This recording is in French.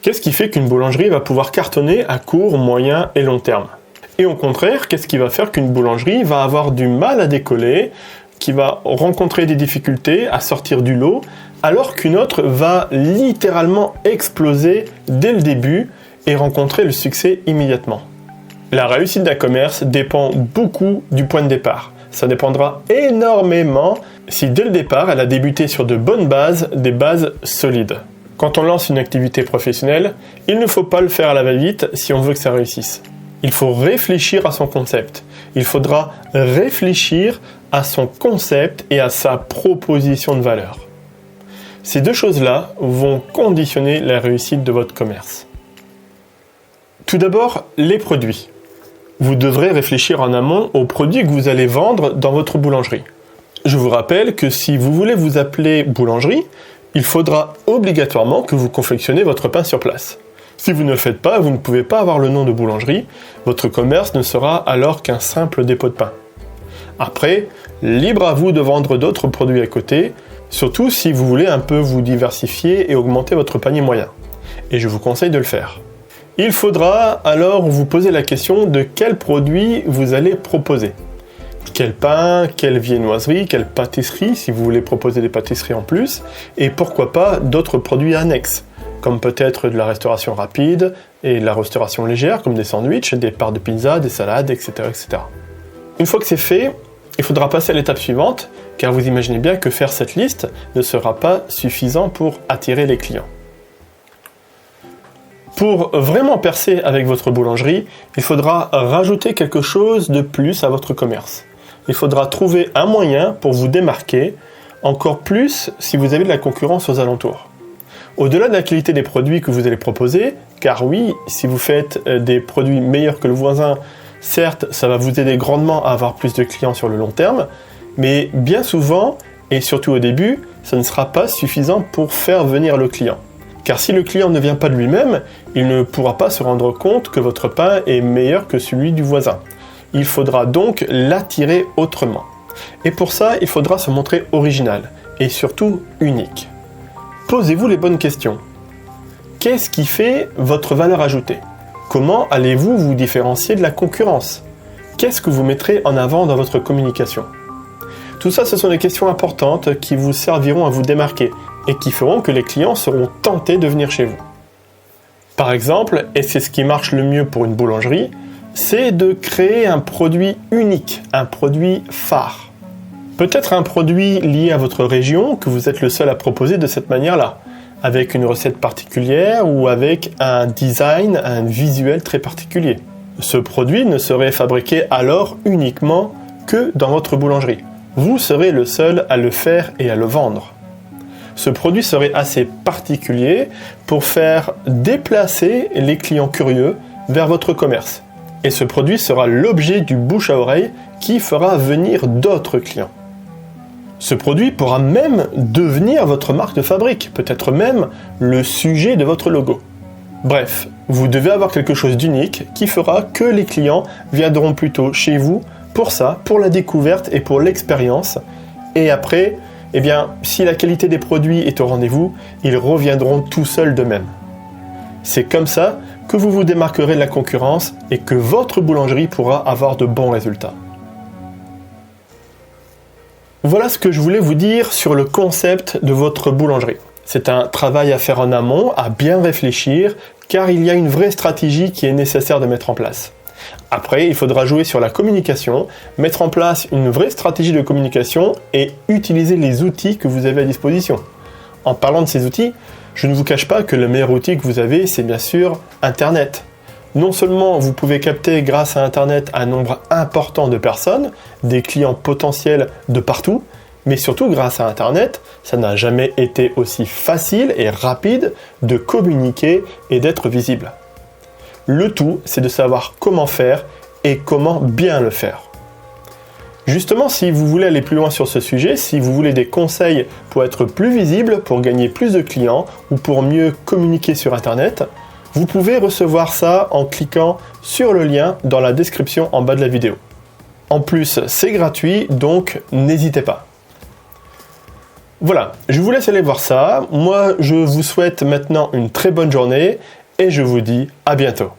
Qu'est-ce qui fait qu'une boulangerie va pouvoir cartonner à court, moyen et long terme? Et au contraire, qu'est-ce qui va faire qu'une boulangerie va avoir du mal à décoller, qui va rencontrer des difficultés à sortir du lot, alors qu'une autre va littéralement exploser dès le début et rencontrer le succès immédiatement? La réussite d'un commerce dépend beaucoup du point de départ. Ça dépendra énormément si dès le départ elle a débuté sur de bonnes bases, des bases solides. Quand on lance une activité professionnelle, il ne faut pas le faire à la va-vite si on veut que ça réussisse. Il faut réfléchir à son concept. Il faudra réfléchir à son concept et à sa proposition de valeur. Ces deux choses-là vont conditionner la réussite de votre commerce. Tout d'abord, les produits. Vous devrez réfléchir en amont aux produits que vous allez vendre dans votre boulangerie. Je vous rappelle que si vous voulez vous appeler boulangerie, il faudra obligatoirement que vous confectionnez votre pain sur place. Si vous ne le faites pas, vous ne pouvez pas avoir le nom de boulangerie, votre commerce ne sera alors qu'un simple dépôt de pain. Après, libre à vous de vendre d'autres produits à côté, surtout si vous voulez un peu vous diversifier et augmenter votre panier moyen. Et je vous conseille de le faire. Il faudra alors vous poser la question de quel produit vous allez proposer. Quel pain, quelle viennoiserie, quelle pâtisserie, si vous voulez proposer des pâtisseries en plus, et pourquoi pas d'autres produits annexes, comme peut-être de la restauration rapide et de la restauration légère, comme des sandwichs, des parts de pizza, des salades, etc., etc. Une fois que c'est fait, il faudra passer à l'étape suivante, car vous imaginez bien que faire cette liste ne sera pas suffisant pour attirer les clients. Pour vraiment percer avec votre boulangerie, il faudra rajouter quelque chose de plus à votre commerce. Il faudra trouver un moyen pour vous démarquer, encore plus si vous avez de la concurrence aux alentours. Au-delà de la qualité des produits que vous allez proposer, car oui, si vous faites des produits meilleurs que le voisin, certes, ça va vous aider grandement à avoir plus de clients sur le long terme, mais bien souvent, et surtout au début, ça ne sera pas suffisant pour faire venir le client. Car si le client ne vient pas de lui-même, il ne pourra pas se rendre compte que votre pain est meilleur que celui du voisin. Il faudra donc l'attirer autrement. Et pour ça, il faudra se montrer original et surtout unique. Posez-vous les bonnes questions. Qu'est-ce qui fait votre valeur ajoutée? Comment allez-vous vous différencier de la concurrence? Qu'est-ce que vous mettrez en avant dans votre communication? Tout ça, ce sont des questions importantes qui vous serviront à vous démarquer et qui feront que les clients seront tentés de venir chez vous. Par exemple, et c'est ce qui marche le mieux pour une boulangerie, c'est de créer un produit unique, un produit phare. Peut-être un produit lié à votre région que vous êtes le seul à proposer de cette manière-là, avec une recette particulière ou avec un design, un visuel très particulier. Ce produit ne serait fabriqué alors uniquement que dans votre boulangerie. Vous serez le seul à le faire et à le vendre. Ce produit serait assez particulier pour faire déplacer les clients curieux vers votre commerce. Et ce produit sera l'objet du bouche à oreille qui fera venir d'autres clients. Ce produit pourra même devenir votre marque de fabrique, peut-être même le sujet de votre logo. Bref, vous devez avoir quelque chose d'unique qui fera que les clients viendront plutôt chez vous pour ça, pour la découverte et pour l'expérience. Et après, si la qualité des produits est au rendez-vous, ils reviendront tout seuls d'eux-mêmes. C'est comme ça que vous vous démarquerez de la concurrence et que votre boulangerie pourra avoir de bons résultats. Voilà ce que je voulais vous dire sur le concept de votre boulangerie. C'est un travail à faire en amont, à bien réfléchir, car il y a une vraie stratégie qui est nécessaire de mettre en place. Après, il faudra jouer sur la communication, mettre en place une vraie stratégie de communication et utiliser les outils que vous avez à disposition. En parlant de ces outils, je ne vous cache pas que le meilleur outil que vous avez, c'est bien sûr Internet. Non seulement vous pouvez capter grâce à Internet un nombre important de personnes, des clients potentiels de partout, mais surtout grâce à Internet, ça n'a jamais été aussi facile et rapide de communiquer et d'être visible. Le tout, c'est de savoir comment faire et comment bien le faire. Justement, si vous voulez aller plus loin sur ce sujet, si vous voulez des conseils pour être plus visible, pour gagner plus de clients ou pour mieux communiquer sur Internet, vous pouvez recevoir ça en cliquant sur le lien dans la description en bas de la vidéo. En plus, c'est gratuit, donc n'hésitez pas. Voilà, je vous laisse aller voir ça. Moi, je vous souhaite maintenant une très bonne journée et je vous dis à bientôt.